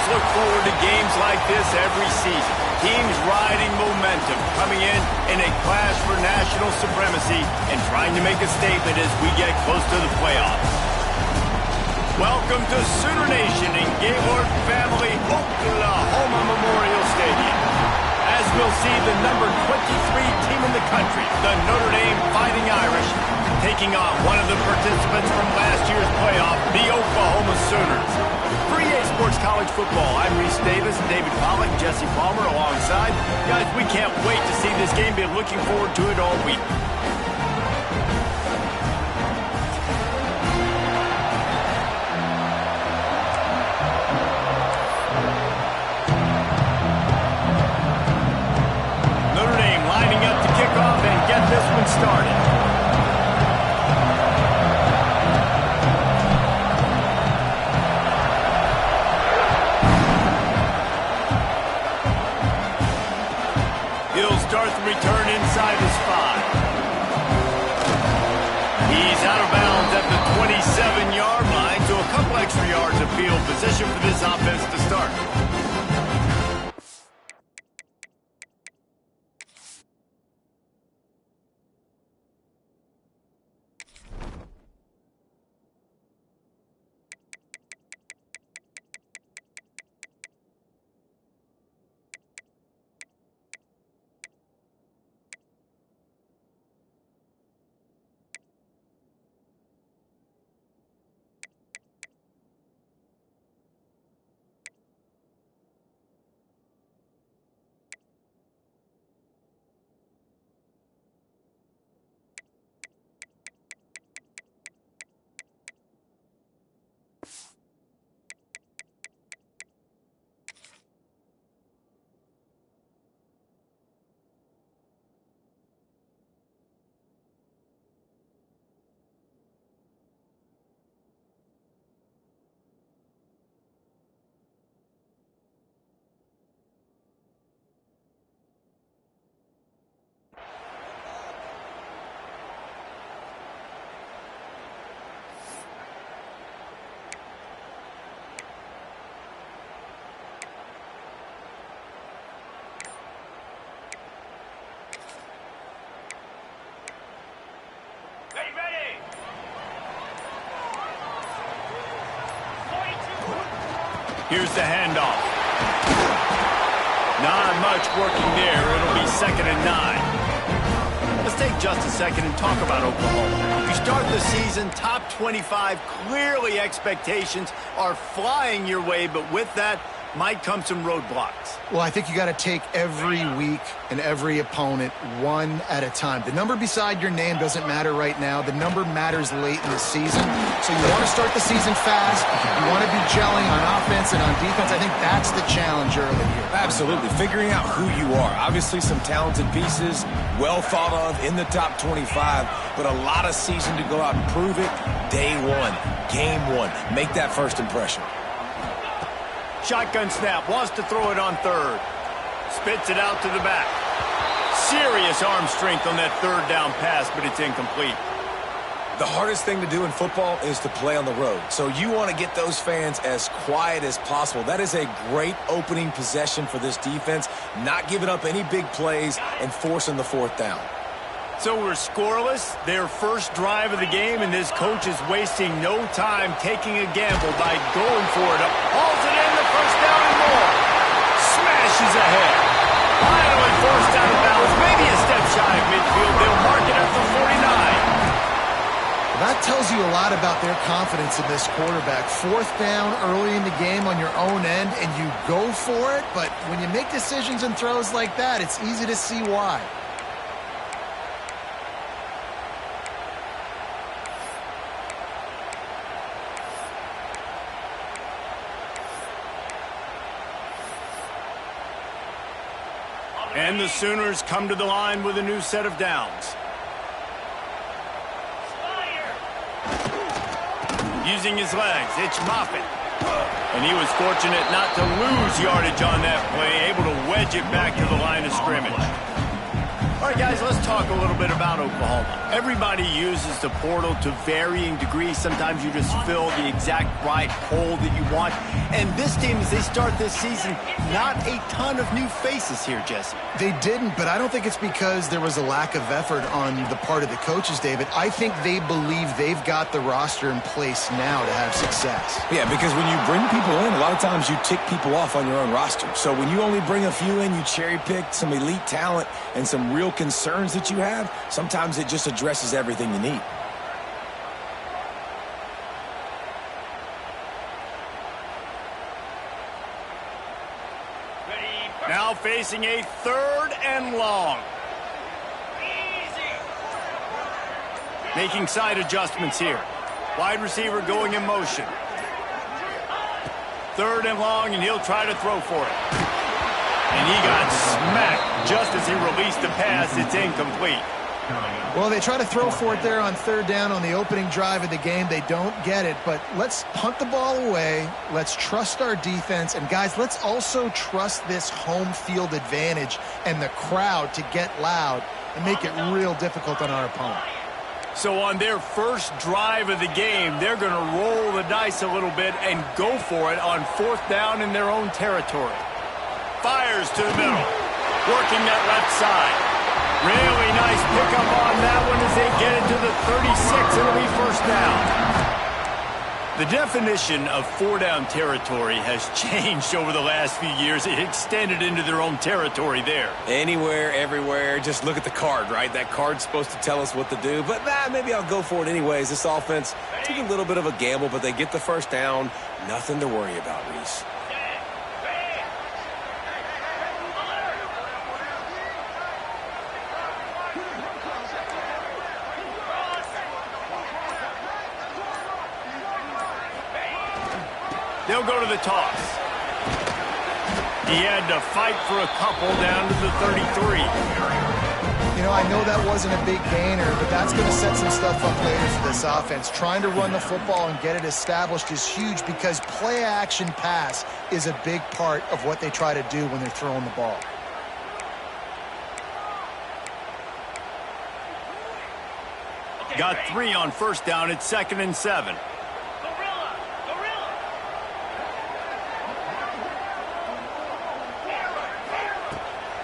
look forward to games like this every season. Teams riding momentum, coming in a clash for national supremacy and trying to make a statement as we get close to the playoffs. Welcome to Sooner Nation in Gaylord Family Oklahoma Memorial Stadium. As we'll see the number 23 team in the country, the Notre Dame Fighting Irish, taking on one of the participants from last year's playoff, the Oklahoma Sooners. For EA Sports College Football, I'm Reese Davis, David Pollack, Jesse Palmer alongside. Guys, we can't wait to see this game. Been looking forward to it all week. Notre Dame lining up to kick off and get this one started. He'll start the return inside his 5. He's out of bounds at the 27-yard line, so a couple extra yards of field position for this offense to start. Here's the handoff. Not much working there. It'll be 2nd and 9. Let's take just a second and talk about Oklahoma. You start the season top 25. Clearly expectations are flying your way, but with that might come some roadblocks. Well, I think you got to take every week and every opponent one at a time. The number beside your name doesn't matter right now. The number matters late in the season. So you want to start the season fast. You want to be gelling on offense and on defense. I think that's the challenge early here. Absolutely. Figuring out who you are. Obviously some talented pieces, well thought of in the top 25, but a lot of season to go out and prove it. Day one, game one. Make that first impression. Shotgun snap, wants to throw it on 3rd. Spits it out to the back. Serious arm strength on that 3rd down pass, but it's incomplete. The hardest thing to do in football is to play on the road. So you want to get those fans as quiet as possible. That is a great opening possession for this defense, not giving up any big plays and forcing the 4th down. So we're scoreless, their first drive of the game, and this coach is wasting no time taking a gamble by going for it. Hauls it in, the first down and more. Smashes ahead. Finally forced out of bounds, maybe a step shy of midfield. They'll mark it at the 49. That tells you a lot about their confidence in this quarterback. 4th down early in the game on your own end, and you go for it, but when you make decisions and throws like that, it's easy to see why. And the Sooners come to the line with a new set of downs. Using his legs, it's Moffitt. And he was fortunate not to lose yardage on that play, able to wedge it back to the line of scrimmage. All right, guys, let's talk a little bit about about Oklahoma. Everybody uses the portal to varying degrees. Sometimes you just fill the exact right hole that you want. And this team, as they start this season, not a ton of new faces here, Jesse. They didn't, but I don't think it's because there was a lack of effort on the part of the coaches, David. I think they believe they've got the roster in place now to have success. Yeah, because when you bring people in, a lot of times you tick people off on your own roster. So when you only bring a few in, you cherry-pick some elite talent and some real concerns that you have, sometimes it just addresses everything you need. Now facing a 3rd and long. Making side adjustments here. Wide receiver going in motion. 3rd and long, and he'll try to throw for it. And he got smacked just as he released the pass. It's incomplete. Well, they try to throw for it there on 3rd down on the opening drive of the game. They don't get it, but let's punt the ball away. Let's trust our defense. And, guys, let's also trust this home field advantage and the crowd to get loud and make it real difficult on our opponent. So on their first drive of the game, they're going to roll the dice a little bit and go for it on 4th down in their own territory. Fires to the middle, working that left side. Really nice pickup on that one as they get it to the 36. It'll be 1st down. The definition of 4-down territory has changed over the last few years. It extended into their own territory there. Anywhere, everywhere. Just look at the card, right? That card's supposed to tell us what to do. But maybe I'll go for it anyways. This offense took a little bit of a gamble, but they get the 1st down. Nothing to worry about, Reese. They'll go to the toss. He had to fight for a couple down to the 33. You know, I know that wasn't a big gainer, but that's going to set some stuff up later for this offense. Trying to run the football and get it established is huge because play-action pass is a big part of what they try to do when they're throwing the ball. Got 3 on 1st down. It's 2nd and 7.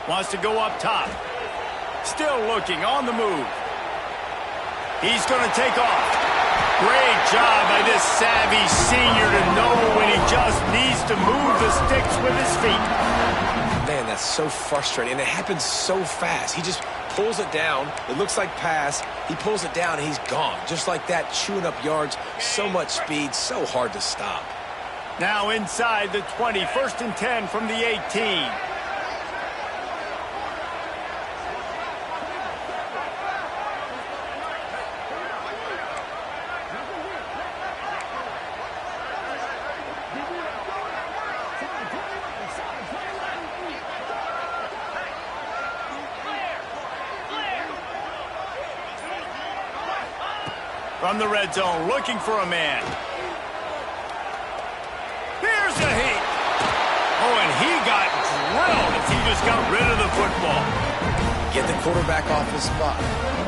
Wants to go up top. Still looking on the move. He's going to take off. Great job by this savvy senior to know when he just needs to move the sticks with his feet. Man, that's so frustrating. And it happens so fast. He just pulls it down. It looks like pass. He pulls it down, and he's gone. Just like that, chewing up yards. So much speed, so hard to stop. Now inside the 20. 1st and 10 from the 18. From the red zone, looking for a man. Here's a heat. Oh, and he got drilled as he just got rid of the football. Get the quarterback off his spot.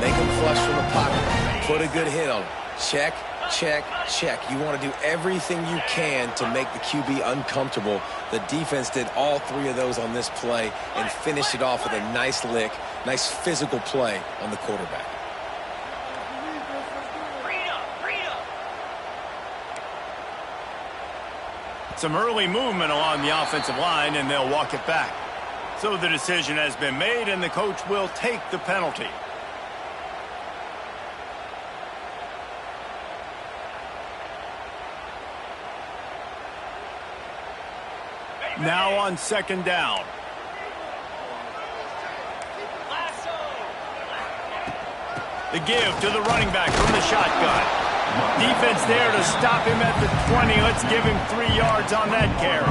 Make him flush from the pocket. Put a good hit on him. Check, check, check. You want to do everything you can to make the QB uncomfortable. The defense did all 3 of those on this play and finished it off with a nice lick, nice physical play on the quarterback. Some early movement along the offensive line, and they'll walk it back. So the decision has been made, and the coach will take the penalty. Now on 2nd down. The give to the running back from the shotgun. Defense there to stop him at the 20. Let's give him 3 yards on that carry.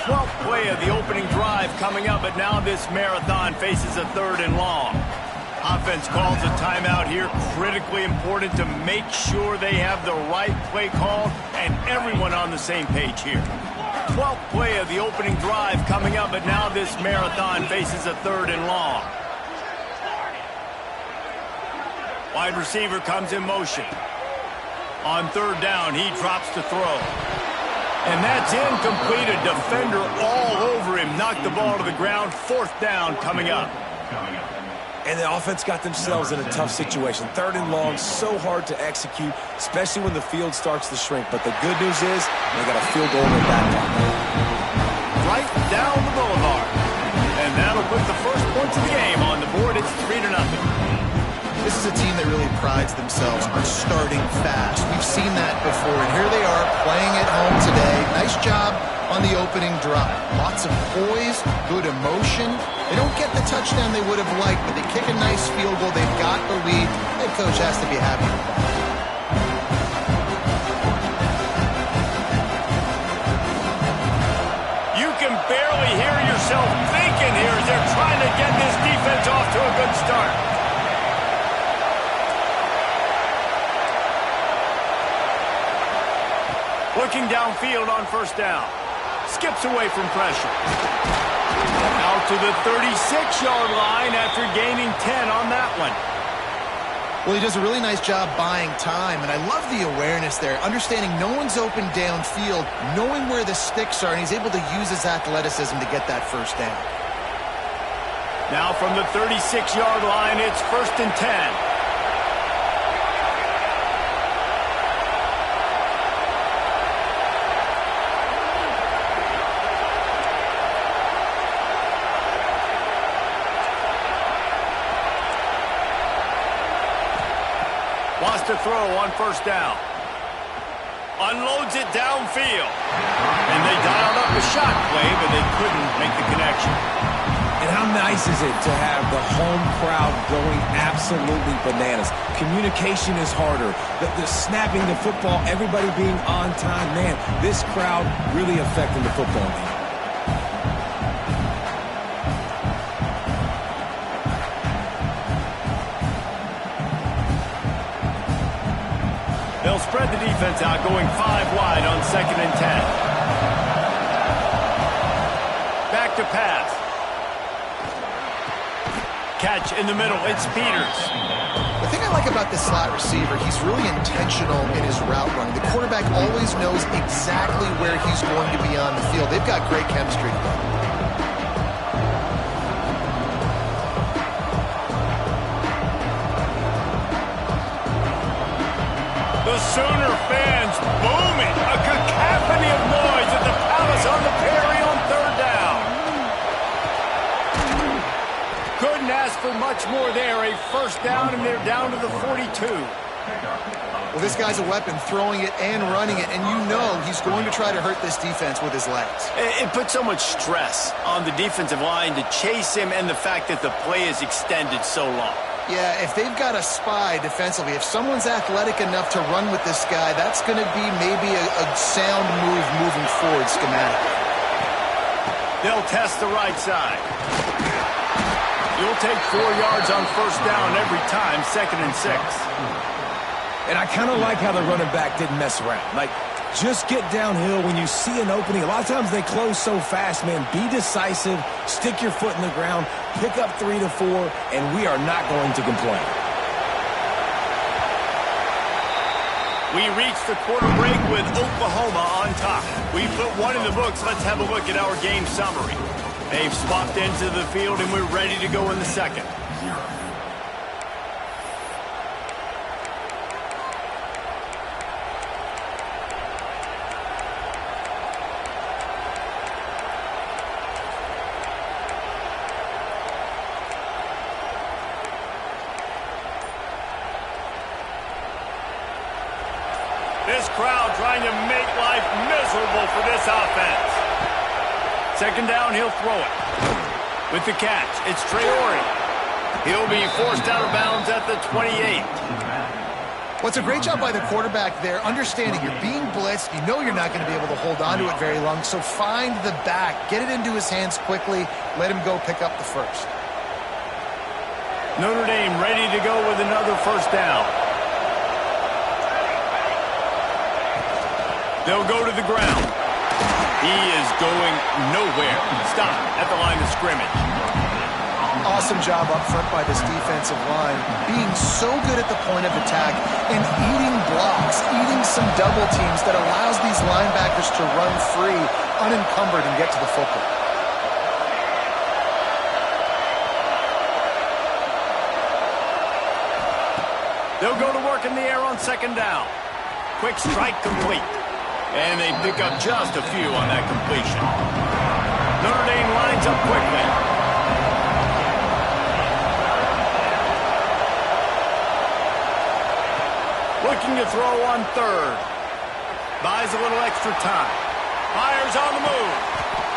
12th play of the opening drive coming up, but now this marathon faces a 3rd and long. Offense calls a timeout here. Critically important to make sure they have the right play call and everyone on the same page here. 12th play of the opening drive coming up, but now this marathon faces a 3rd and long. Wide receiver comes in motion. On third down, he drops to throw. And that's incomplete. A defender all over him. Knocked the ball to the ground. Fourth down coming up. And the offense got themselves in a tough situation. Third and long, so hard to execute, especially when the field starts to shrink. But the good news is they got a field goal in their back pocket. Right down the boulevard. And that'll put the first points of the game on the board. It's 3-0. This is a team that really prides themselves on starting fast. We've seen that before, and here they are playing at home today. Nice job on the opening drive. Lots of poise, good emotion. They don't get the touchdown they would have liked, but they kick a nice field goal. They've got the lead. Head coach has to be happy with that. You can barely hear yourself thinking here as they're trying to get this defense off to a good start. Looking downfield on first down. Skips away from pressure. Out to the 36-yard line after gaining 10 on that one. Well, he does a really nice job buying time, and I love the awareness there, understanding no one's open downfield, knowing where the sticks are, and he's able to use his athleticism to get that first down. Now from the 36-yard line, it's 1st and 10. Wants to throw on first down. Unloads it downfield. And they dialed up a shot play, but they couldn't make the connection. And how nice is it to have the home crowd going absolutely bananas? Communication is harder. The snapping the football, everybody being on time. Man, this crowd really affecting the football game. They'll spread the defense out, going 5 wide on 2nd and 10. Back to pass. Catch in the middle. It's Peters. The thing I like about this slot receiver, he's really intentional in his route running. The quarterback always knows exactly where he's going to be on the field. They've got great chemistry together. The Sooner fans booming. A cacophony of noise at the Palace on the Perry on third down. Couldn't ask for much more there. A first down, and they're down to the 42. Well, this guy's a weapon, throwing it and running it, and you know he's going to try to hurt this defense with his legs. It puts so much stress on the defensive line to chase him, and the fact that the play is extended so long. Yeah, if they've got a spy defensively, if someone's athletic enough to run with this guy, that's going to be maybe a sound move moving forward schematically. They'll test the right side. You'll take 4 yards on first down every time, 2nd and 6. And I kind of like how the running back didn't mess around. Like, just get downhill when you see an opening. A lot of times they close so fast, man. Be decisive, stick your foot in the ground, pick up 3 to 4, and we are not going to complain. We reach the quarter break with Oklahoma on top. We put one in the books. Let's have a look at our game summary. They've swapped into the field, and we're ready to go in the second. This crowd trying to make life miserable for this offense. 2nd down, he'll throw it. With the catch, it's Traore. He'll be forced out of bounds at the 28. Well, it's a great job by the quarterback there, understanding you're being blitzed, you know you're not going to be able to hold on to it very long, so find the back, get it into his hands quickly, let him go pick up the first. Notre Dame ready to go with another first down. They'll go to the ground. He is going nowhere. Stop at the line of scrimmage. Awesome job up front by this defensive line, being so good at the point of attack and eating blocks, eating some double teams that allows these linebackers to run free, unencumbered, and get to the football. They'll go to work in the air on second down. Quick strike complete. And they pick up just a few on that completion. Notre Dame lines up quickly. Looking to throw on third. Buys a little extra time. Fires on the move.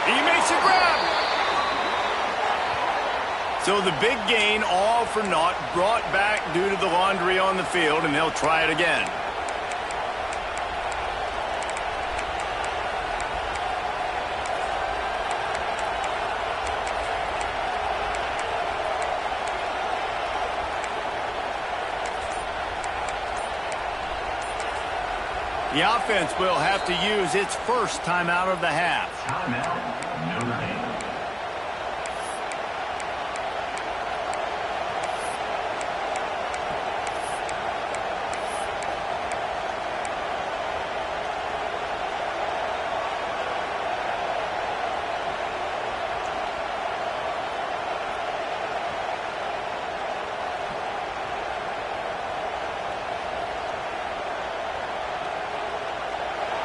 He makes a grab. So the big gain, all for naught, brought back due to the laundry on the field, and they'll try it again. The offense will have to use its first timeout of the half. Timeout, Notre Dame.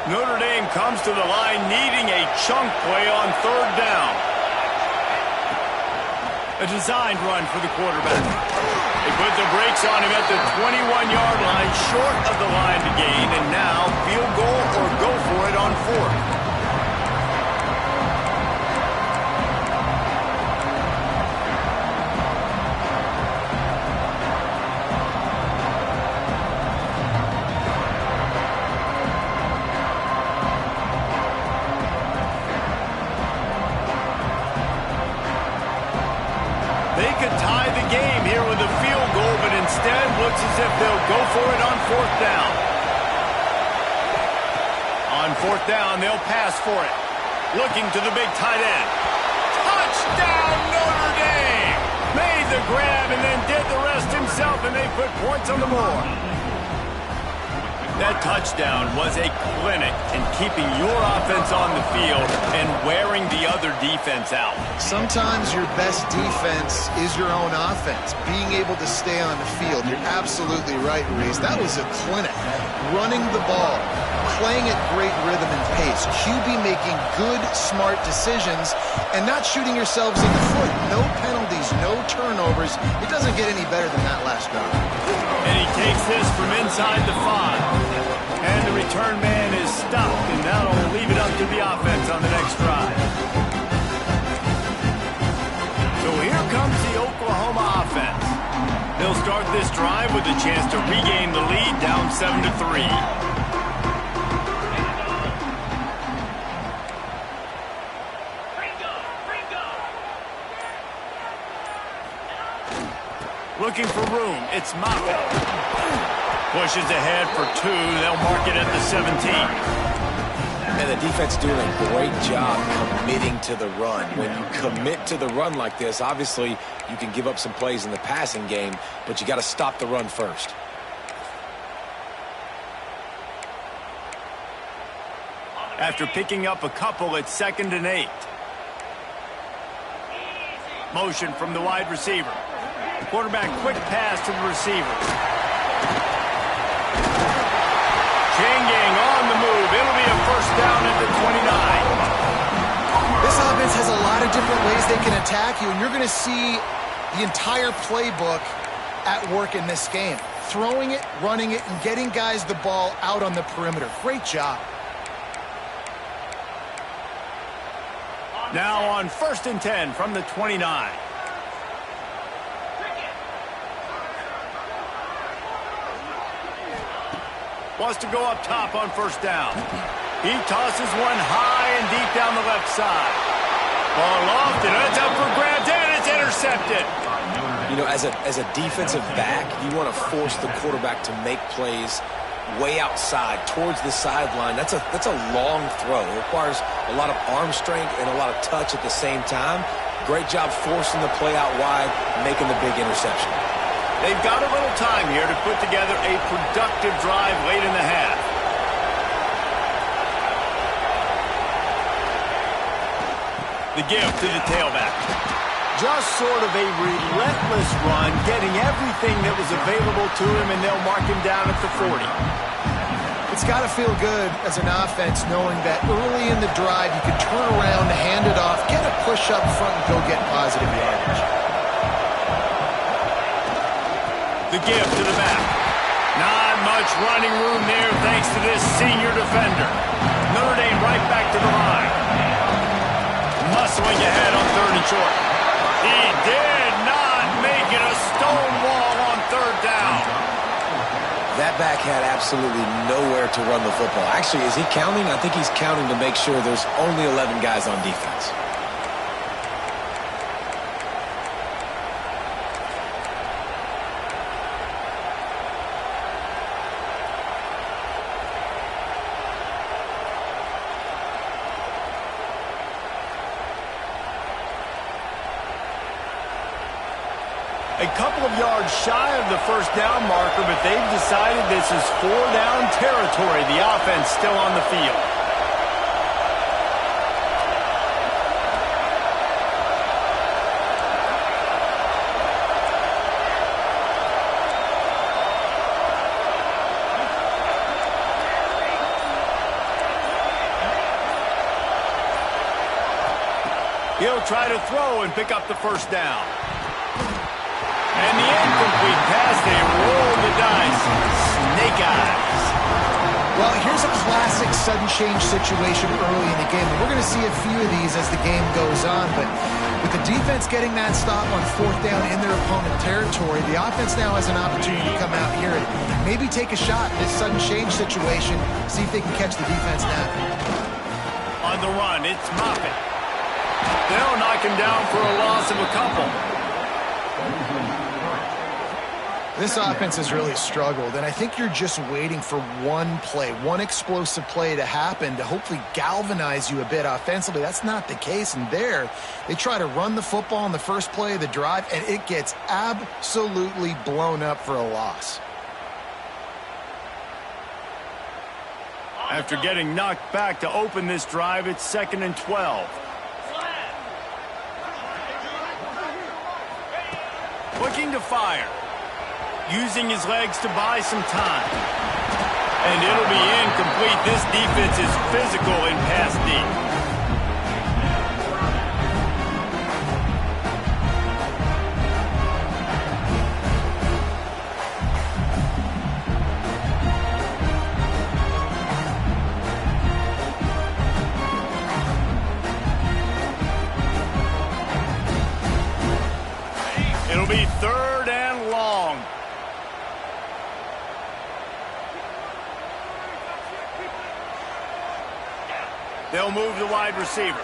Notre Dame comes to the line needing a chunk play on third down. A designed run for the quarterback. They put the brakes on him at the 21-yard line, short of the line to gain, and now field goal or go for it on fourth. Looks as if they'll go for it on fourth down. On fourth down, they'll pass for it. Looking to the big tight end. Touchdown, Notre Dame! Made the grab and then did the rest himself, and they put points on the board. That touchdown was a clinic in keeping your offense on the field and wearing the other defense out. Sometimes your best defense is your own offense, being able to stay on the field. You're absolutely right, Reese. That was a clinic. Running the ball, playing at great rhythm and pace. QB making good, smart decisions and not shooting yourselves in the foot. No penalties, no turnovers. It doesn't get any better than that last drive. And he takes this from inside the 5. And the return man is stopped, and that'll leave it up to the offense on the next drive. So here comes the Oklahoma offense. They'll start this drive with a chance to regain the lead down 7-3. Looking for room. It's Moffitt. Pushes ahead for 2. They'll mark it at the 17. And the defense doing a great job committing to the run. When you commit to the run like this, obviously you can give up some plays in the passing game, but you got to stop the run first. After picking up a couple, it's 2nd and 8. Motion from the wide receiver. Quarterback quick pass to the receiver. Changing on the move. It'll be a first down at the 29. This offense has a lot of different ways they can attack you, and you're going to see the entire playbook at work in this game. Throwing it, running it, and getting guys the ball out on the perimeter. Great job. Now on 1st and 10 from the 29. Wants to go up top on first down. He tosses one high and deep down the left side. Ball lofted. It's up for grabs, and it's intercepted. You know, as a defensive back, you want to force the quarterback to make plays way outside, towards the sideline. That's a long throw. It requires a lot of arm strength and a lot of touch at the same time. Great job forcing the play out wide, making the big interception. They've got a little time here to put together a productive drive late in the half. The give to the tailback. Just sort of a relentless run, getting everything that was available to him, and they'll mark him down at the 40. It's got to feel good as an offense knowing that early in the drive you can turn around, hand it off, get a push up front, and go get positive yardage. The give to the back. Not much running room there thanks to this senior defender. Notre Dame right back to the line. Muscling ahead on 3rd and short. He did not make it a stone wall on 3rd down. That back had absolutely nowhere to run the football. Actually, is he counting? I think he's counting to make sure there's only 11 guys on defense. A couple of yards shy of the 1st down marker, but they've decided this is 4-down territory. The offense still on the field. He'll try to throw and pick up the 1st down. And the incomplete pass, they roll the dice. Snake eyes. Well, here's a classic sudden change situation early in the game. We're going to see a few of these as the game goes on, but with the defense getting that stop on 4th down in their opponent territory, the offense now has an opportunity to come out here and maybe take a shot in this sudden change situation, see if they can catch the defense now. On the run, it's Moffitt. They'll knock him down for a loss of a couple. This offense has really struggled, and I think you're just waiting for one play, one explosive play to happen to hopefully galvanize you a bit offensively. That's not the case, and there they try to run the football in the first play of the drive, and it gets absolutely blown up for a loss. After getting knocked back to open this drive, it's 2nd and 12. Looking to fire. Using his legs to buy some time. And it'll be incomplete. This defense is physical in pass deep. It'll be 3rd and long. They'll move the wide receiver.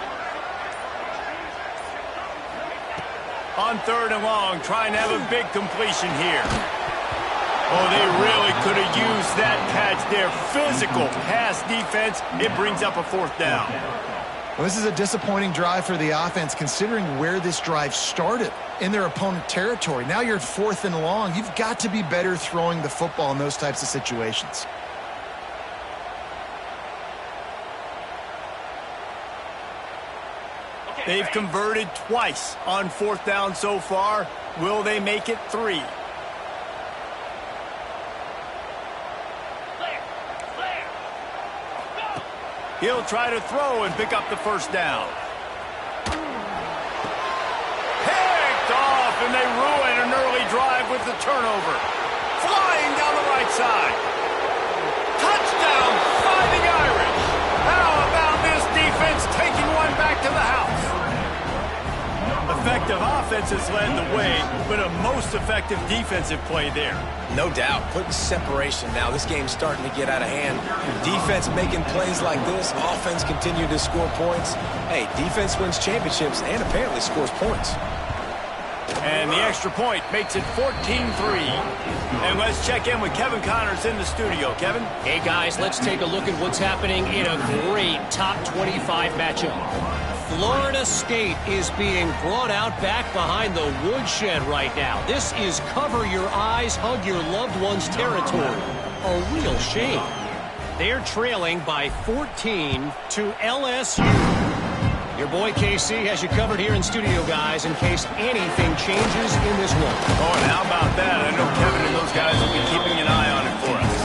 On 3rd and long, trying to have a big completion here. Oh, they really could have used that catch there. Physical pass defense. It brings up a 4th down. Well, this is a disappointing drive for the offense considering where this drive started in their opponent territory. Now you're at 4th and long. You've got to be better throwing the football in those types of situations. They've converted twice on 4th down so far. Will they make it 3? He'll try to throw and pick up the 1st down. Picked off, and they ruin an early drive with the turnover. Flying down the right side. Touchdown, Fighting Irish. How about this defense taking one back to the house? Effective offense has led the way, but a most effective defensive play there. No doubt. Putting separation now. This game's starting to get out of hand. Defense making plays like this. Offense continue to score points. Hey, defense wins championships and apparently scores points. And the extra point makes it 14-3. And let's check in with Kevin Connors in the studio. Kevin? Hey, guys, let's take a look at what's happening in a great top 25 matchup. Florida State is being brought out back behind the woodshed right now. This is cover your eyes, hug your loved ones territory. A real shame. They're trailing by 14 to LSU. Your boy KC has you covered here in studio, guys, in case anything changes in this one. Oh, and how about that? I know Kevin and those guys will be keeping an eye on it for us.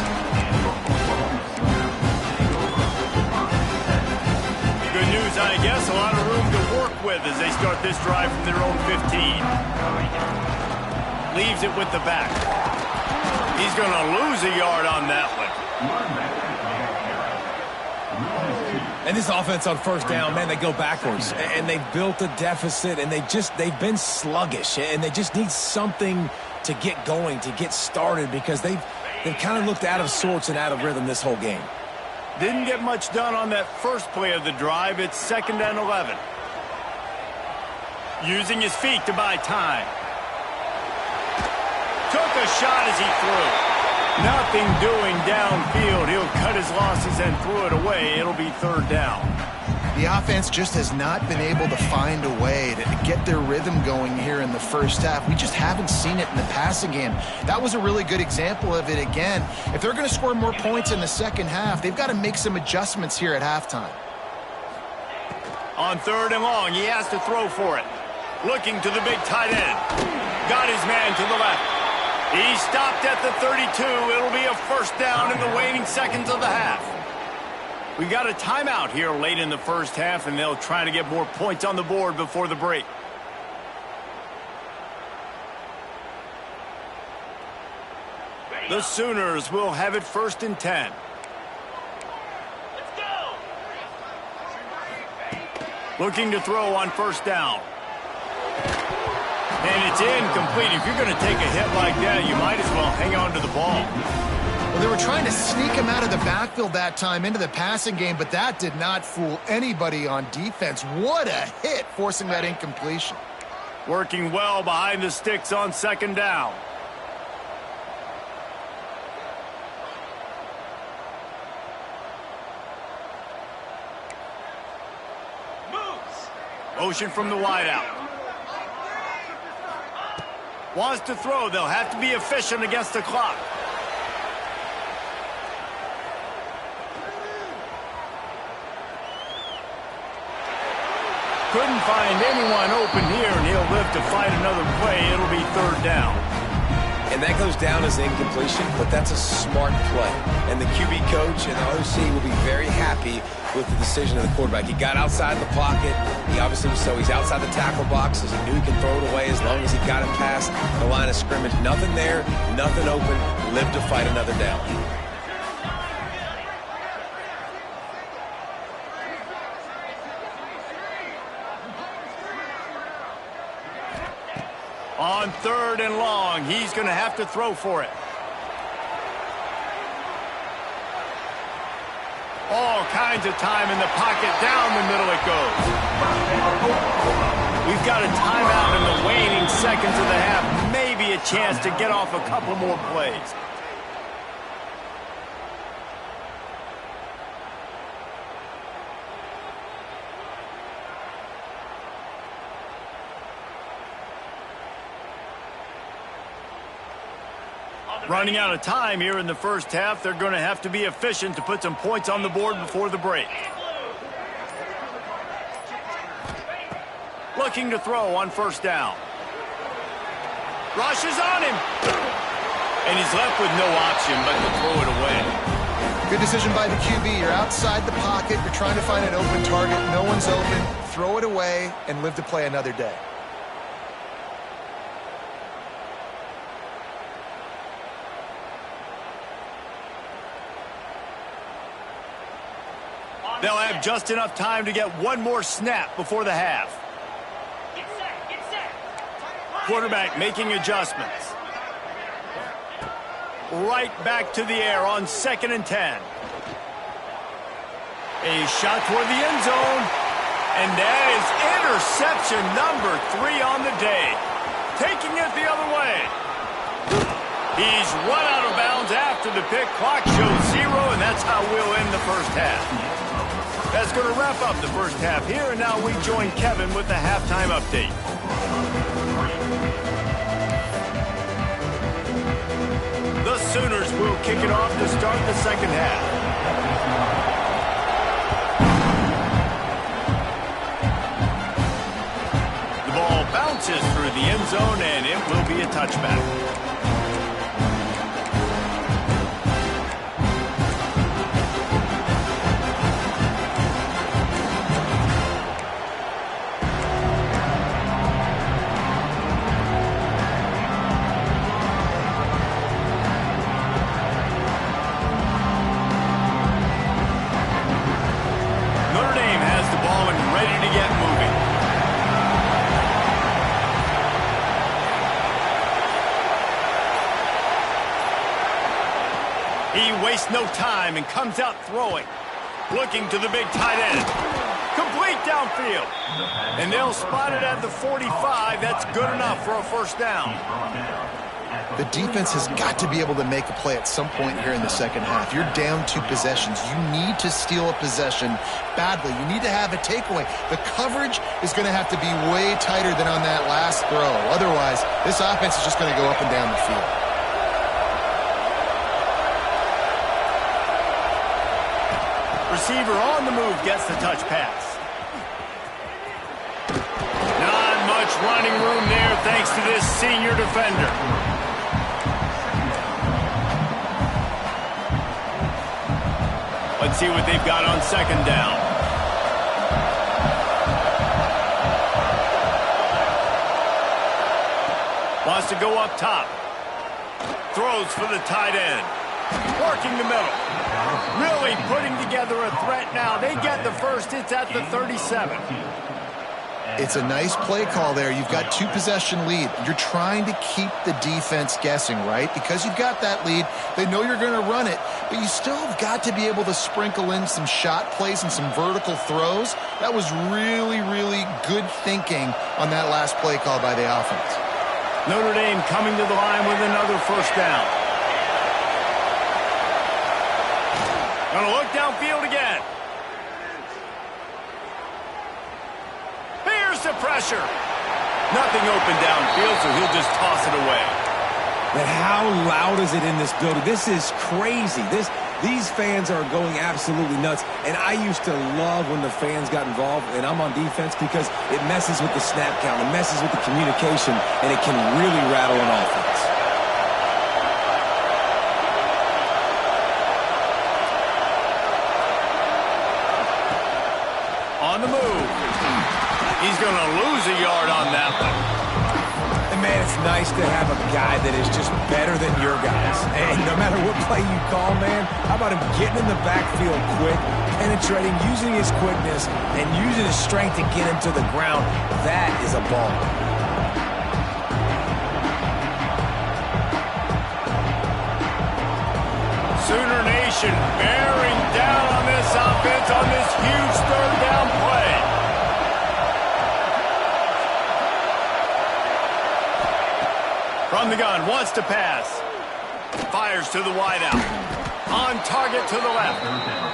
Good news, I guess. A lot of room to work with as they start this drive from their own 15. Leaves it with the back. He's going to lose a yard on that one. And this offense on first down, man, they go backwards. And they've built a deficit, and they've been sluggish. And they just need something to get going, to get started, because they've kind of looked out of sorts and out of rhythm this whole game. Didn't get much done on that first play of the drive. It's 2nd and 11. Using his feet to buy time. Took a shot as he threw. Nothing doing downfield. He'll cut his losses and throw it away. It'll be 3rd down. The offense just has not been able to find a way to get their rhythm going here in the first half. We just haven't seen it in the passing game. That was a really good example of it again. If they're going to score more points in the second half, they've got to make some adjustments here at halftime. On 3rd and long, he has to throw for it. Looking to the big tight end. Got his man to the left. He stopped at the 32. It'll be a 1st down in the waning seconds of the half. We got a timeout here late in the first half, and they'll try to get more points on the board before the break. The Sooners will have it 1st and 10. Let's go. Looking to throw on 1st down. And it's incomplete. If you're going to take a hit like that, you might as well hang on to the ball. Well, they were trying to sneak him out of the backfield that time into the passing game, but that did not fool anybody on defense. What a hit, forcing that incompletion. Working well behind the sticks on 2nd down. Motion from the wideout. Wants to throw. They'll have to be efficient against the clock. Couldn't find anyone open here, and he'll live to fight another play. It'll be 3rd down. And that goes down as incompletion, but that's a smart play. And the QB coach and the OC will be very happy with the decision of the quarterback. He got outside the pocket. He obviously was he's outside the tackle boxes. He knew he could throw it away as long as he got it past the line of scrimmage. Nothing there, nothing open. Live to fight another down. On 3rd and long, he's going to have to throw for it. All kinds of time in the pocket. Down the middle it goes. We've got a timeout in the waning seconds of the half. Maybe a chance to get off a couple more plays. Running out of time here in the first half. They're going to have to be efficient to put some points on the board before the break. Looking to throw on 1st down. Rushes on him. And he's left with no option but to throw it away. Good decision by the QB. You're outside the pocket. You're trying to find an open target. No one's open. Throw it away and live to play another day. They'll have just enough time to get one more snap before the half. Quarterback making adjustments. Right back to the air on 2nd and 10. A shot toward the end zone. And that is interception number 3 on the day. Taking it the other way. He's run out of bounds after the pick. Clock shows 0, and that's how we'll end the first half. That's going to wrap up the first half here, and now we join Kevin with the halftime update. The Sooners will kick it off to start the second half. The ball bounces through the end zone, and it will be a touchback. He wastes no time and comes out throwing. Looking to the big tight end. Complete downfield. And they'll spot it at the 45. That's good enough for a first down. The defense has got to be able to make a play at some point here in the second half. You're down 2 possessions. You need to steal a possession badly. You need to have a takeaway. The coverage is going to have to be way tighter than on that last throw. Otherwise, this offense is just going to go up and down the field. Receiver on the move gets the touch pass. Not much running room there thanks to this senior defender. Let's see what they've got on second down. Wants to go up top. Throws for the tight end. Working the middle. Really putting together a threat now. They get the first. It's at the 37. It's a nice play call there. You've got 2 possession lead. You're trying to keep the defense guessing, right? Because you've got that lead. They know you're going to run it, but you still have got to be able to sprinkle in some shot plays and some vertical throws. That was really, really good thinking on that last play call by the offense. Notre Dame coming to the line with another first down. Gonna look downfield again. Here's the pressure. Nothing open downfield, so he'll just toss it away. But how loud is it in this building? This is crazy. These fans are going absolutely nuts. And I used to love when the fans got involved, and I'm on defense, because it messes with the snap count, it messes with the communication, and it can really rattle an offense. On the move. He's going to lose a yard on that one. And man, it's nice to have a guy that is just better than your guys. And no matter what play you call, man, how about him getting in the backfield quick, penetrating, using his quickness, and using his strength to get him to the ground? That is a ball. Sooner Nation bearing down on this offense on this huge third down play. From the gun, wants to pass. Fires to the wideout. On target to the left.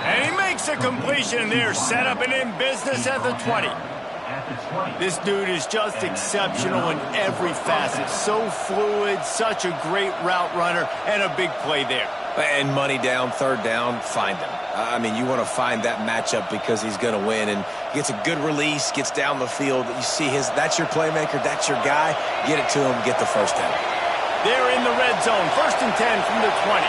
And he makes a completion there, set up and in business at the 20. This dude is just exceptional in every facet. So fluid, such a great route runner, and a big play there. And money down, third down, find him. I mean, you want to find that matchup because he's going to win, and gets a good release, gets down the field. You see that's your playmaker, that's your guy. Get it to him, get the first down. They're in the red zone, 1st and 10 from the 20.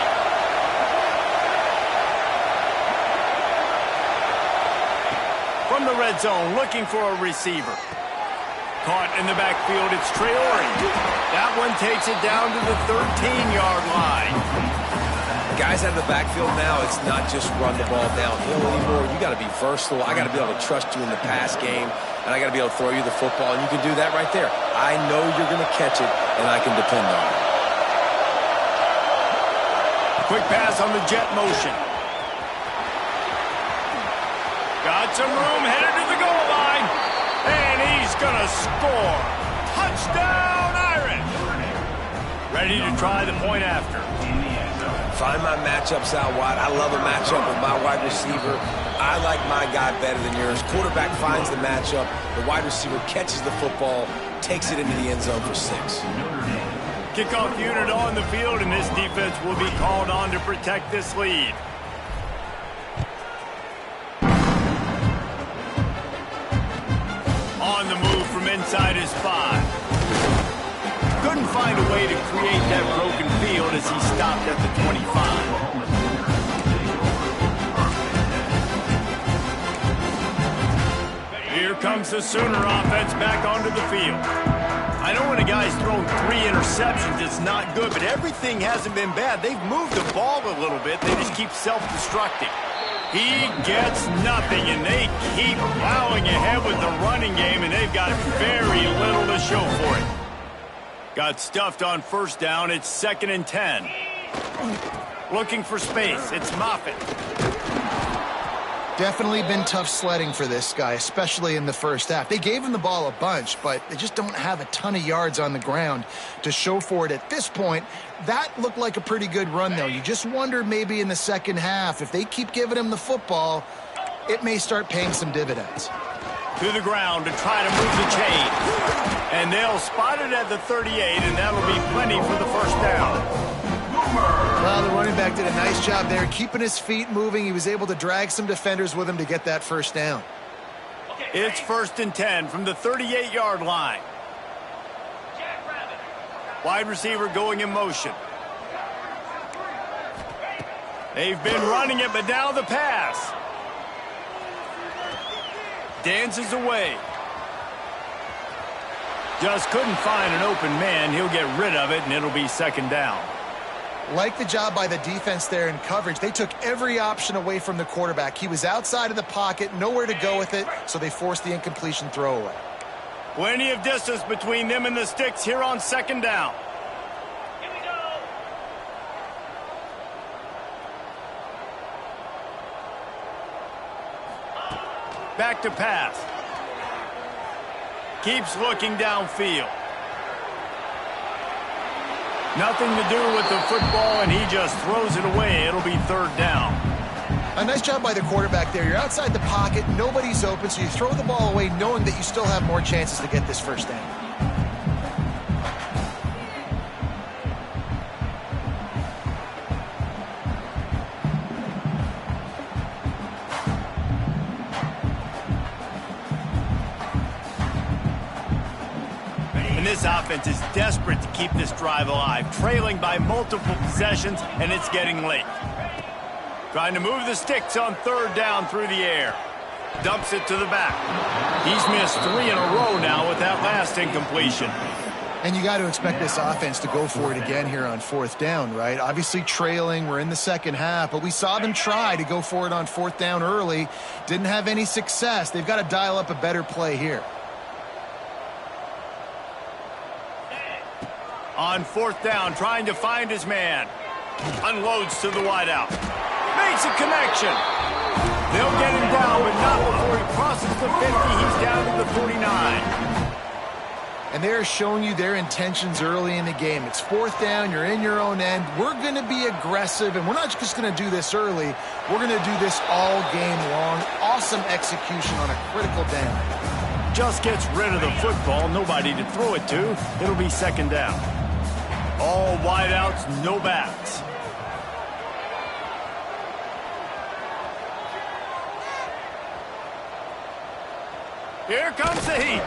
From the red zone, looking for a receiver. Caught in the backfield, it's Traore. That one takes it down to the 13-yard line. Guys out of the backfield now, it's not just run the ball downhill anymore. You got to be versatile. I got to be able to trust you in the pass game, and I got to be able to throw you the football, and you can do that right there. I know you're going to catch it, and I can depend on it. Quick pass on the jet motion. Got some room, headed to the goal line, and he's going to score. Touchdown, Irish! Ready to try the point after. Find my matchups out wide. I love a matchup with my wide receiver. I like my guy better than yours. Quarterback finds the matchup. The wide receiver catches the football, takes it into the end zone for 6. Kickoff unit on the field, and this defense will be called on to protect this lead. On the move from inside his 5. Couldn't find a way to create that broken field as he stopped at the 25. Here comes the Sooner offense back onto the field. I know when a guy's thrown 3 interceptions, it's not good, but everything hasn't been bad. They've moved the ball a little bit. They just keep self-destructing. He gets nothing, and they keep plowing ahead with the running game, and they've got very little to show for it. Got stuffed on first down. It's 2nd and 10. Looking for space. It's Moffitt. Definitely been tough sledding for this guy, especially in the first half. They gave him the ball a bunch, but they just don't have a ton of yards on the ground to show for it at this point. That looked like a pretty good run, though. You just wonder maybe in the second half, if they keep giving him the football, it may start paying some dividends. To the ground to try to move the chain. And they'll spot it at the 38, and that'll be plenty for the first down. Well, the running back did a nice job there, keeping his feet moving. He was able to drag some defenders with him to get that first down. It's 1st and 10 from the 38-yard line. Wide receiver going in motion. They've been running it, but now the pass. Dances away. Just couldn't find an open man. He'll get rid of it, and it'll be 2nd down. Like the job by the defense there in coverage. They took every option away from the quarterback. He was outside of the pocket, nowhere to go with it, so they forced the incompletion throwaway. Plenty of distance between them and the sticks here on 2nd down. Here we go. Back to pass. Keeps looking downfield. Nothing to do with the football, and he just throws it away. It'll be 3rd down. A nice job by the quarterback there. You're outside the pocket, nobody's open, so you throw the ball away knowing that you still have more chances to get this first down. This offense is desperate to keep this drive alive, trailing by multiple possessions, and it's getting late. Trying to move the sticks on 3rd down through the air. Dumps it to the back. He's missed 3 in a row now with that last incompletion. And you got to expect this offense to go for it again here on 4th down, right? Obviously trailing, we're in the second half, but we saw them try to go for it on 4th down early. Didn't have any success. They've got to dial up a better play here. On 4th down, trying to find his man. Unloads to the wideout. Makes a connection. They'll get him down, but not before he crosses the 50. He's down to the 49. And they're showing you their intentions early in the game. It's 4th down, you're in your own end. We're going to be aggressive, and we're not just going to do this early. We're going to do this all game long. Awesome execution on a critical down. Just gets rid of the football, nobody to throw it to. It'll be 2nd down. All wideouts, no backs. Here comes the heat.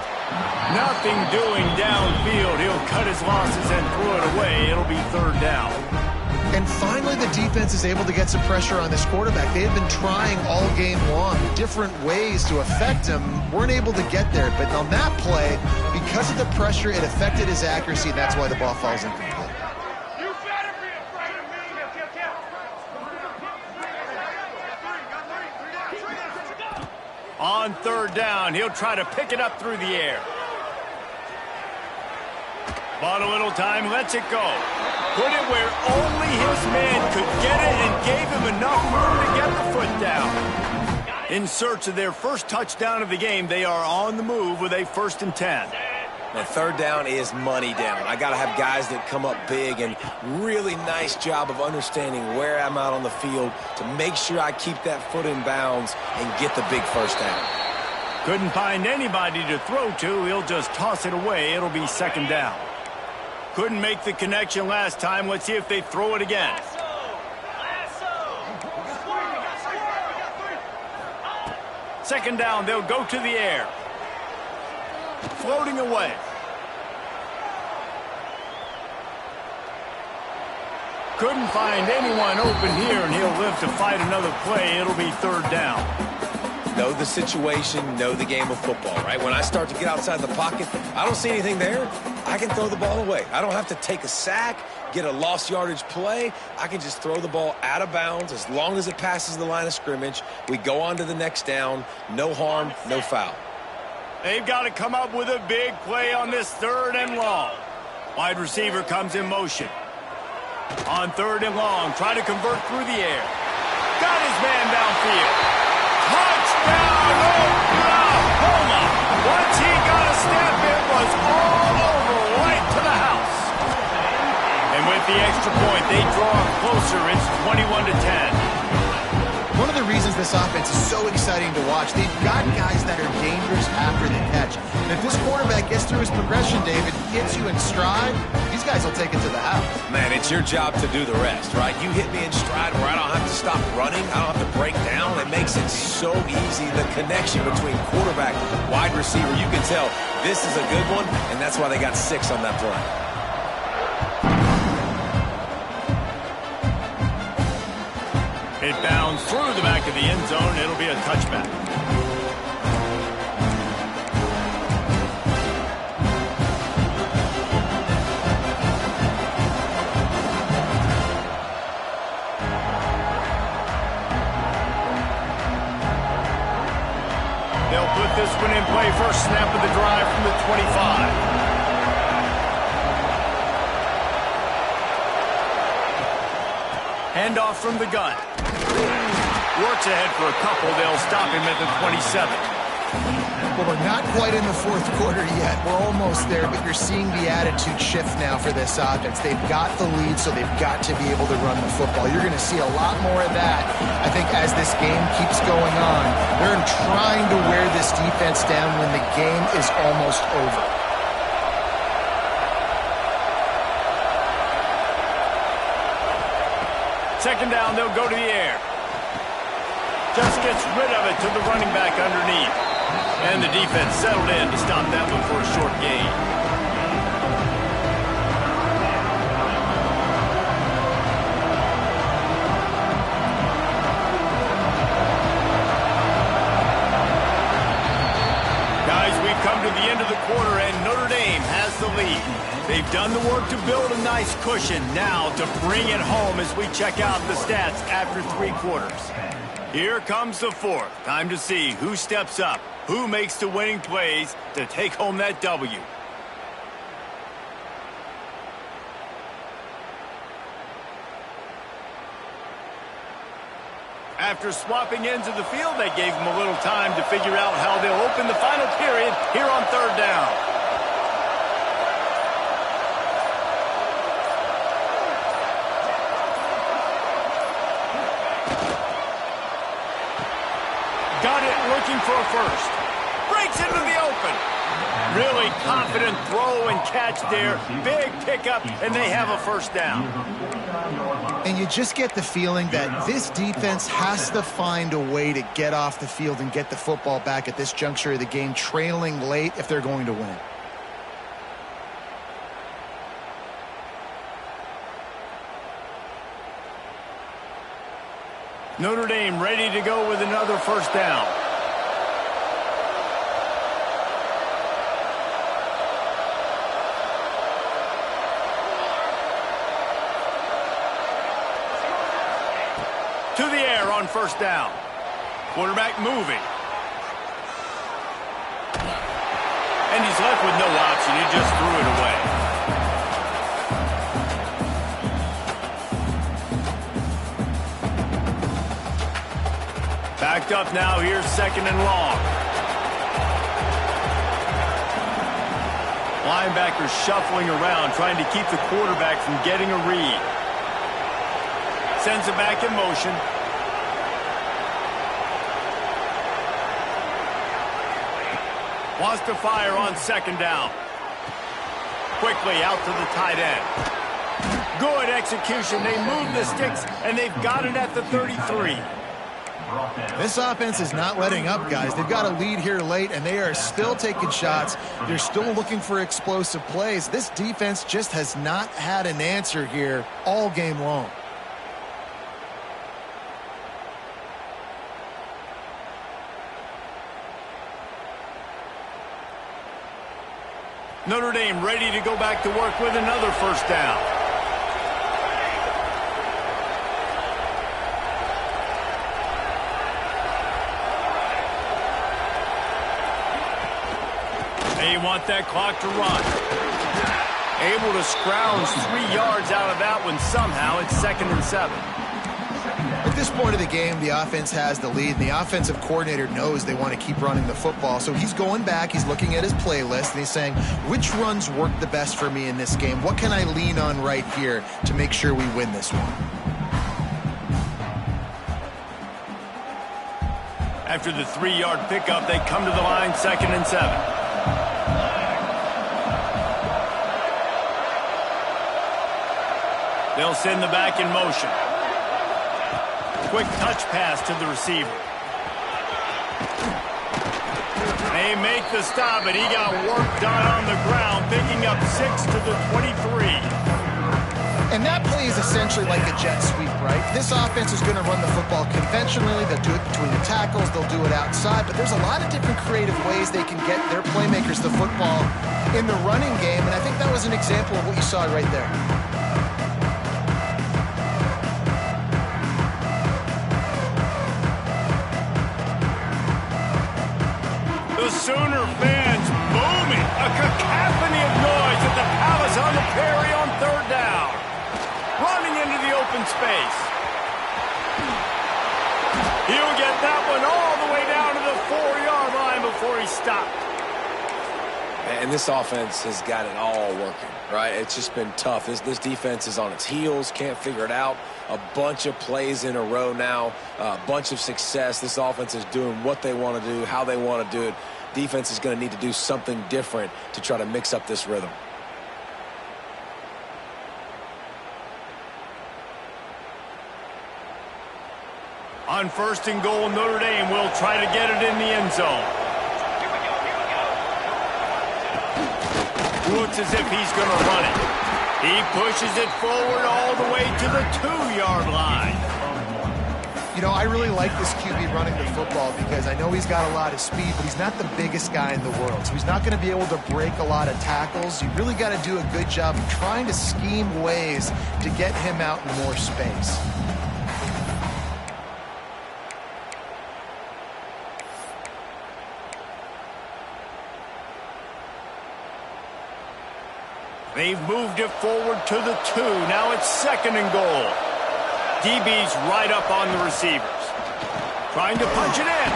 Nothing doing downfield. He'll cut his losses and throw it away. It'll be 3rd down. And finally, the defense is able to get some pressure on this quarterback. They have been trying all game long, different ways to affect him. Weren't able to get there, but on that play, because of the pressure, it affected his accuracy. That's why the ball falls incomplete. You better be afraid of me. On 3rd down, he'll try to pick it up through the air. Bought a little time, lets it go. Put it where only his man could get it and gave him enough room to get the foot down. In search of their first touchdown of the game, they are on the move with a 1st and 10. Man, third down is money down. I got to have guys that come up big, and really nice job of understanding where I'm out on the field to make sure I keep that foot in bounds and get the big first down. Couldn't find anybody to throw to. He'll just toss it away. It'll be second down. Couldn't make the connection last time. Let's see if they throw it again. Second down, they'll go to the air. Floating away. Couldn't find anyone open here, and he'll live to fight another play. It'll be third down. Know the situation, know the game of football, right? When I start to get outside the pocket, I don't see anything there, I can throw the ball away. I don't have to take a sack, get a lost yardage play. I can just throw the ball out of bounds as long as it passes the line of scrimmage. We go on to the next down. No harm, no foul. They've got to come up with a big play on this third and long. Wide receiver comes in motion. On third and long, try to convert through the air. Got his man downfield. Touchdown, Oklahoma! Once he got a step, it was all over, right to the house. And with the extra point, they draw closer. It's 21-10. One of the reasons this offense is so exciting to watch, they've got guys that are dangerous after the catch. And if this quarterback gets through his progression, David, hits you in stride, these guys will take it to the house. Man, it's your job to do the rest, right? You hit me in stride where I don't have to stop running. I don't have to break down. It makes it so easy. The connection between quarterback, wide receiver, you can tell this is a good one, and that's why they got 6 on that play. It bounds through the back of the end zone. It'll be a touchback. They'll put this one in play. First snap of the drive from the 25. Handoff from the gun. Works ahead for a couple. They'll stop him at the 27. Well, we're not quite in the fourth quarter yet. We're almost there, but you're seeing the attitude shift now for this offense. They've got the lead, so they've got to be able to run the football. You're going to see a lot more of that, I think, as this game keeps going on. They're trying to wear this defense down when the game is almost over. Second down, they'll go to the air. Just gets rid of it to the running back underneath. And the defense settled in to stop that one for a short gain. Guys, we've come to the end of the quarter, and Notre Dame has the lead. They've done the work to build a nice cushion. Now to bring it home as we check out the stats after 3 quarters. Here comes the fourth. Time to see who steps up, who makes the winning plays to take home that W. After swapping ends of the field, that gave them a little time to figure out how they'll open the final period here on third down. Got it, looking for a first. Breaks into the open. Really confident throw and catch there. Big pickup, and they have a first down. And you just get the feeling that this defense has to find a way to get off the field and get the football back at this juncture of the game, trailing late if they're going to win. Notre Dame ready to go with another first down. To the air on first down. Quarterback moving. And he's left with no option. He just threw it away. Backed up now. Here's second and long. Linebackers shuffling around, trying to keep the quarterback from getting a read. Sends it back in motion. Wants to fire on second down. Quickly out to the tight end. Good execution. They move the sticks, and they've got it at the 33. This offense is not letting up, guys. They've got a lead here late, and they are still taking shots. They're still looking for explosive plays. This defense just has not had an answer here all game long. Notre Dame ready to go back to work with another first down. They want that clock to run. Able to scrounge 3 yards out of that one somehow. It's 2nd and 7. At this point of the game, the offense has the lead, and the offensive coordinator knows they want to keep running the football. So he's going back, he's looking at his playlist, and he's saying, which runs work the best for me in this game? What can I lean on right here to make sure we win this one? After the 3-yard pickup, they come to the line, 2nd and 7. They'll send the back in motion. Quick touch pass to the receiver. They make the stop, but he got work done on the ground, picking up 6 to the 23. And that play is essentially like a jet sweep, right? This offense is going to run the football conventionally. They'll do it between the tackles. They'll do it outside. But there's a lot of different creative ways they can get their playmakers the football in the running game. And I think that was an example of what you saw right there. Sooner fans booming. A cacophony of noise at the Palace on the Prairie on 3rd down. Running into the open space. He'll get that one all the way down to the 4-yard line before he stopped. And this offense has got it all working, right? It's just been tough. This defense is on its heels, can't figure it out. A bunch of plays in a row now, a bunch of success. This offense is doing what they want to do, how they want to do it. Defense is going to need to do something different to try to mix up this rhythm. On 1st and goal, Notre Dame will try to get it in the end zone. Looks as if he's going to run it. He pushes it forward all the way to the 2-yard line. You know, I really like this QB running the football because I know he's got a lot of speed, but he's not the biggest guy in the world. So he's not going to be able to break a lot of tackles. You really got to do a good job of trying to scheme ways to get him out in more space. They've moved it forward to the 2. Now it's 2nd and goal. DB's right up on the receivers. Trying to punch it in.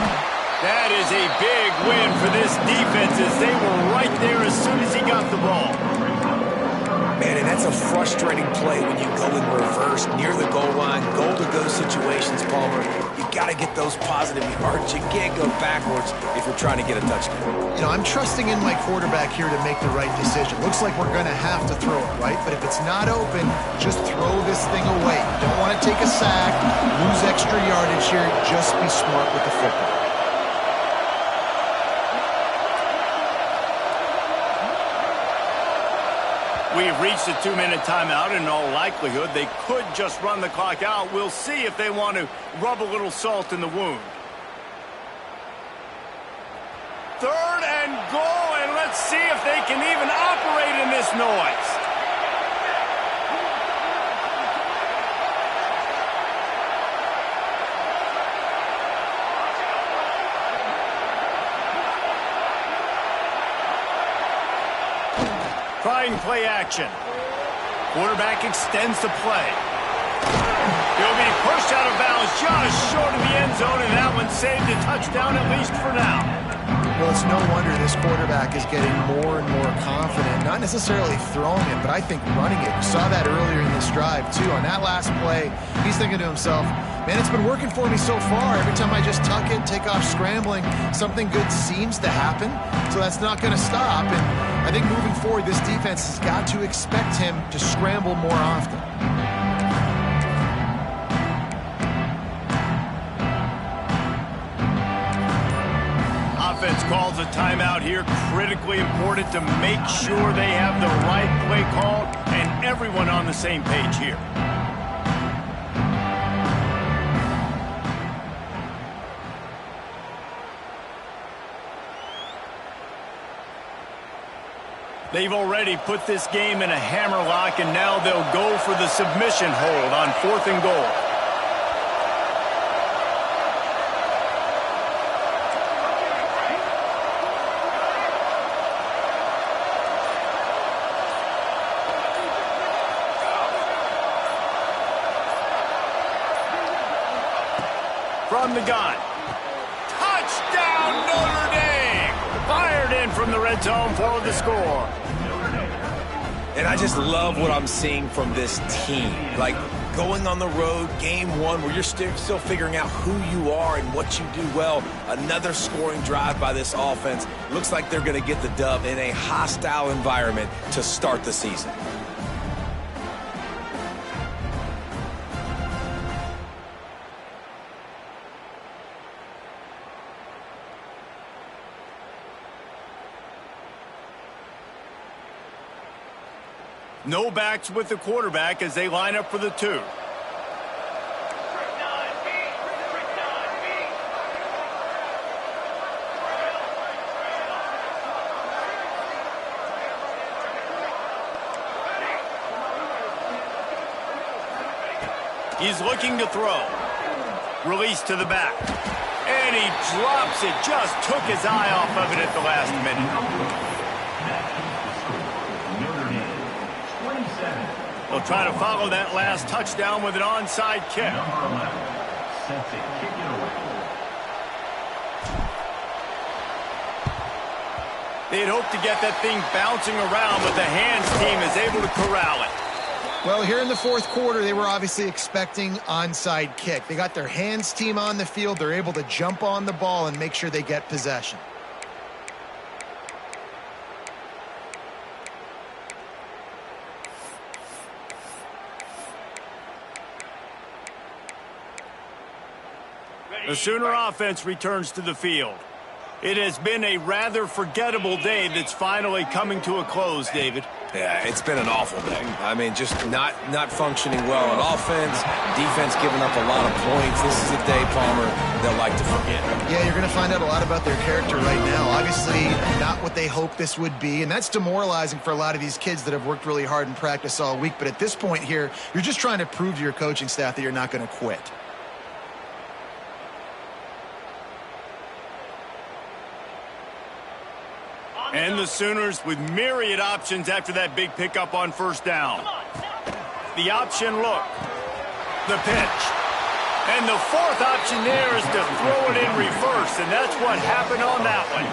That is a big win for this defense as they were right there as soon as he got the ball. Man, and that's a frustrating play when you go in reverse near the goal line, goal-to-go situations, Palmer. You got to get those positive yards. You can't go backwards if you're trying to get a touchdown. You know, I'm trusting in my quarterback here to make the right decision. Looks like we're going to have to throw it, right? But if it's not open, just throw this thing away. You don't want to take a sack, lose extra yardage here. Just be smart with the football. We've reached a 2-minute timeout, and in all likelihood, they could just run the clock out. We'll see if they want to rub a little salt in the wound. 3rd and goal, and let's see if they can even operate in this noise. Trying play action. Quarterback extends the play. He'll be pushed out of bounds just short of the end zone, and that one saved a touchdown at least for now. Well, it's no wonder this quarterback is getting more and more confident, not necessarily throwing it, but I think running it. You saw that earlier in this drive, too. On that last play, he's thinking to himself, man, it's been working for me so far. Every time I just tuck it, take off scrambling, something good seems to happen, so that's not going to stop. And I think moving forward, this defense has got to expect him to scramble more often. Offense calls a timeout here. Critically important to make sure they have the right play called and everyone on the same page here. They've already put this game in a hammerlock, and now they'll go for the submission hold on 4th and goal. From the gun. Touchdown, Notre Dame! Fired in from the red zone for the score. And I just love what I'm seeing from this team. Like, going on the road, game one, where you're still figuring out who you are and what you do well. Another scoring drive by this offense. Looks like they're going to get the dub in a hostile environment to start the season. No backs with the quarterback as they line up for the 2. He's looking to throw. Release to the back. And he drops it. Just took his eye off of it at the last minute. They'll try to follow that last touchdown with an onside kick. Number 11 sets it, kick it away. They'd hoped to get that thing bouncing around, but the hands team is able to corral it. Well, here in the 4th quarter, they were obviously expecting onside kick. They got their hands team on the field. They're able to jump on the ball and make sure they get possession. The Sooner offense returns to the field. It has been a rather forgettable day that's finally coming to a close, David. Yeah, it's been an awful day. I mean, just not functioning well on offense, defense giving up a lot of points. This is a day, Palmer, they'll like to forget. Yeah, you're going to find out a lot about their character right now. Obviously, not what they hoped this would be, and that's demoralizing for a lot of these kids that have worked really hard in practice all week. But at this point here, you're just trying to prove to your coaching staff that you're not going to quit. And the Sooners with myriad options after that big pickup on 1st down. The option look. The pitch. And the 4th option there is to throw it in reverse, and that's what happened on that one.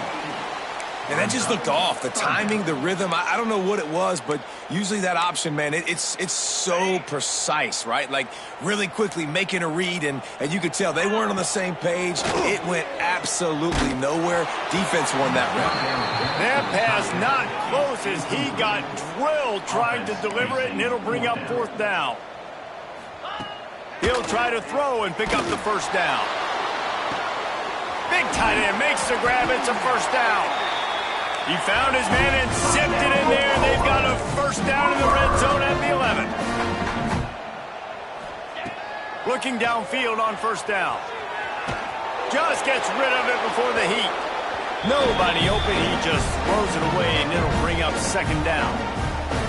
And that just looked off. The timing, the rhythm, I don't know what it was, but usually that option, man, it's so precise, right? Like, really quickly making a read, and you could tell they weren't on the same page. It went absolutely nowhere. Defense won that round. That pass not close as he got drilled trying to deliver it, and it'll bring up 4th down. He'll try to throw and pick up the 1st down. Big tight end makes the grab. It's a 1st down. He found his man and zipped it in there. They've got a 1st down in the red zone at the 11. Looking downfield on 1st down. Just gets rid of it before the heat. Nobody open. He just throws it away, and it'll bring up 2nd down.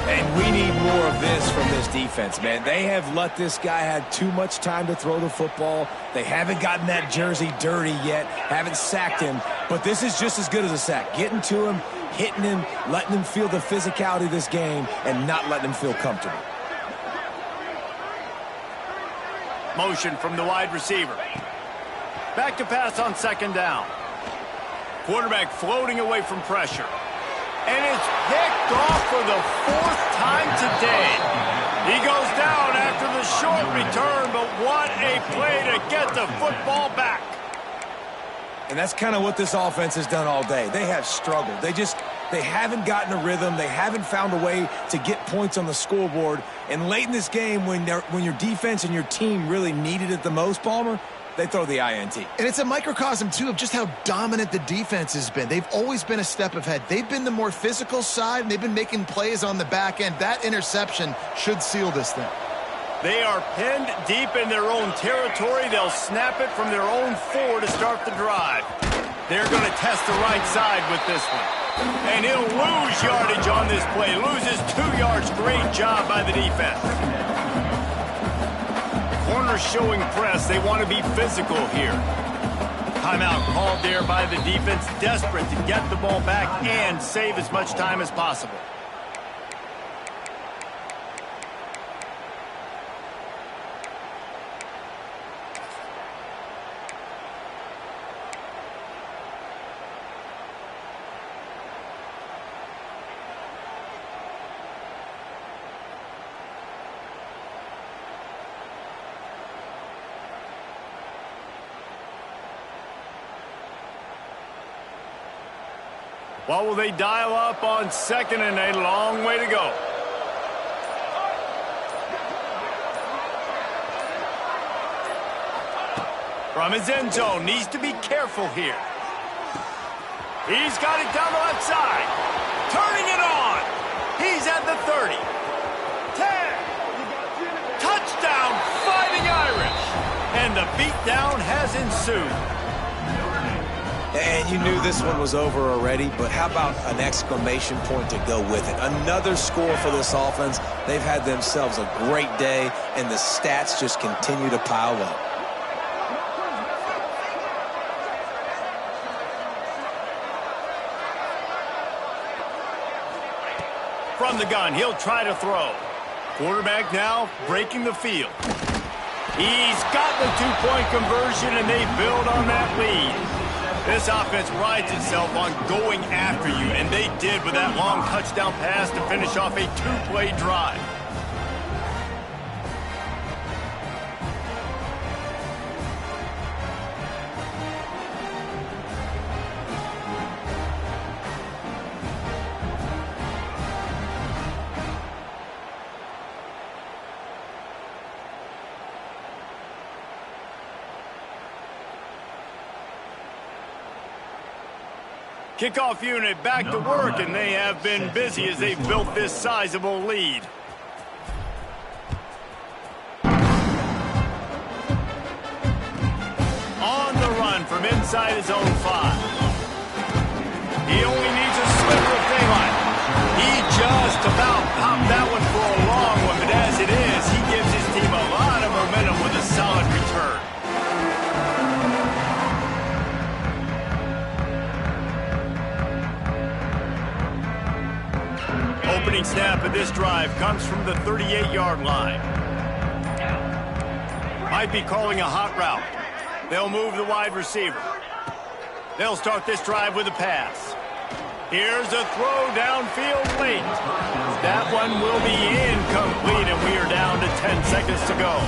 And we need more of this from this defense, man. They have let this guy have too much time to throw the football. They haven't gotten that jersey dirty yet, haven't sacked him. But this is just as good as a sack. Getting to him, hitting him, letting him feel the physicality of this game, and not letting him feel comfortable. Motion from the wide receiver. Back to pass on 2nd down. Quarterback floating away from pressure. And it's picked off for the 4th time today. He goes down after the short return, but what a play to get the football back. And that's kind of what this offense has done all day. They have struggled. They haven't gotten a rhythm. They haven't found a way to get points on the scoreboard. And late in this game, when your defense and your team really needed it the most, Palmer, they throw the INT. And it's a microcosm, too, of just how dominant the defense has been. They've always been a step ahead. They've been the more physical side, and they've been making plays on the back end. That interception should seal this thing. They are pinned deep in their own territory. They'll snap it from their own 4 to start the drive. They're going to test the right side with this one. And he'll lose yardage on this play. Loses 2 yards. Great job by the defense. Corners showing press. They want to be physical here. Timeout called there by the defense. Desperate to get the ball back and save as much time as possible. What will they dial up on 2nd and a long way to go? From his end zone, needs to be careful here. He's got it down the left side. Turning it on. He's at the 30. 10. Touchdown, Fighting Irish. And the beatdown has ensued. And you knew this one was over already, but how about an exclamation point to go with it? Another score for this offense. They've had themselves a great day, and the stats just continue to pile up. From the gun, he'll try to throw. Quarterback now breaking the field. He's got the 2-point conversion, and they build on that lead. This offense prides itself on going after you, and they did with that long touchdown pass to finish off a 2-play drive. Kickoff unit back to work, and they have been busy as they've built this sizable lead. On the run from inside his own 5. He only needs a sliver of daylight. He just about popped that one for a long one, but as it is, he gives his team a lot of momentum with a solid return. Opening snap of this drive comes from the 38-yard line. Might be calling a hot route. They'll move the wide receiver. They'll start this drive with a pass. Here's a throw downfield late. That one will be incomplete, and we are down to 10 seconds to go.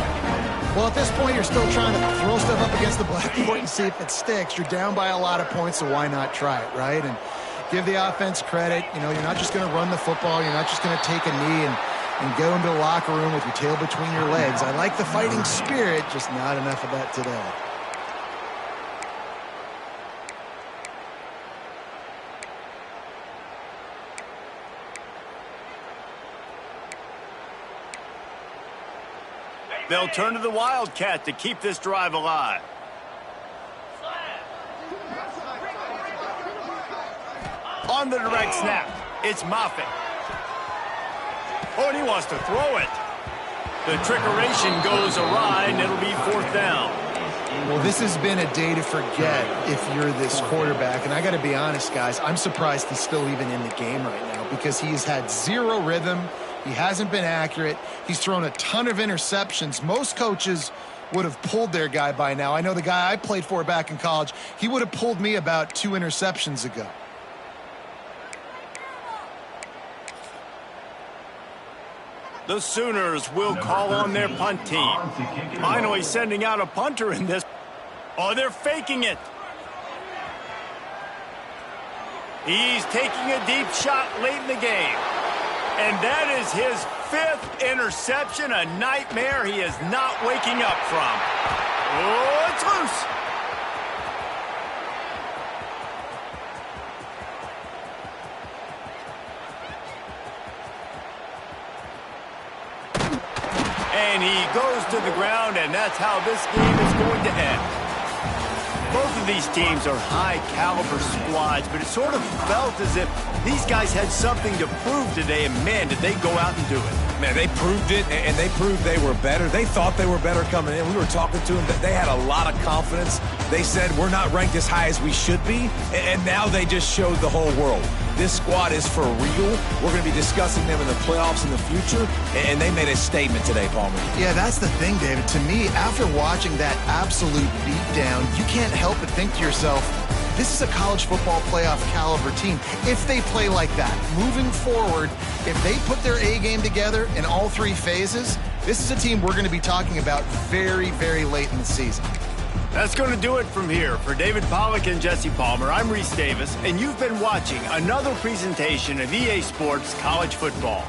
Well, at this point, you're still trying to throw stuff up against the blackboard and see if it sticks. You're down by a lot of points, so why not try it, right? And give the offense credit. You know, you're not just going to run the football. You're not just going to take a knee and go into the locker room with your tail between your legs. I like the fighting spirit, just not enough of that today. They'll turn to the Wildcat to keep this drive alive. On the direct snap, it's Moffitt. Oh, and he wants to throw it. The trickeration goes awry, and it'll be 4th down. Well, this has been a day to forget if you're this quarterback. And I got to be honest, guys, I'm surprised he's still even in the game right now because he has had zero rhythm. He hasn't been accurate. He's thrown a ton of interceptions. Most coaches would have pulled their guy by now. I know the guy I played for back in college, he would have pulled me about 2 interceptions ago. The Sooners will call on their punt team. Finally sending out a punter in this. Oh, they're faking it. He's taking a deep shot late in the game. And that is his 5th interception, a nightmare he is not waking up from. Oh, it's loose. And he goes to the ground, and that's how this game is going to end. Both of these teams are high-caliber squads, but it sort of felt as if these guys had something to prove today, and man, did they go out and do it. Man, they proved it, and they proved they were better. They thought they were better coming in. We were talking to them. They had a lot of confidence. They said, we're not ranked as high as we should be, and now they just showed the whole world. This squad is for real. We're going to be discussing them in the playoffs in the future, and they made a statement today, Palmer. Yeah, that's the thing, David. To me, after watching that absolute beatdown, you can't help but think to yourself, this is a college football playoff caliber team. If they play like that, moving forward, if they put their A game together in all 3 phases, this is a team we're going to be talking about very, very late in the season. That's going to do it from here. For David Pollack and Jesse Palmer, I'm Reese Davis, and you've been watching another presentation of EA Sports College Football.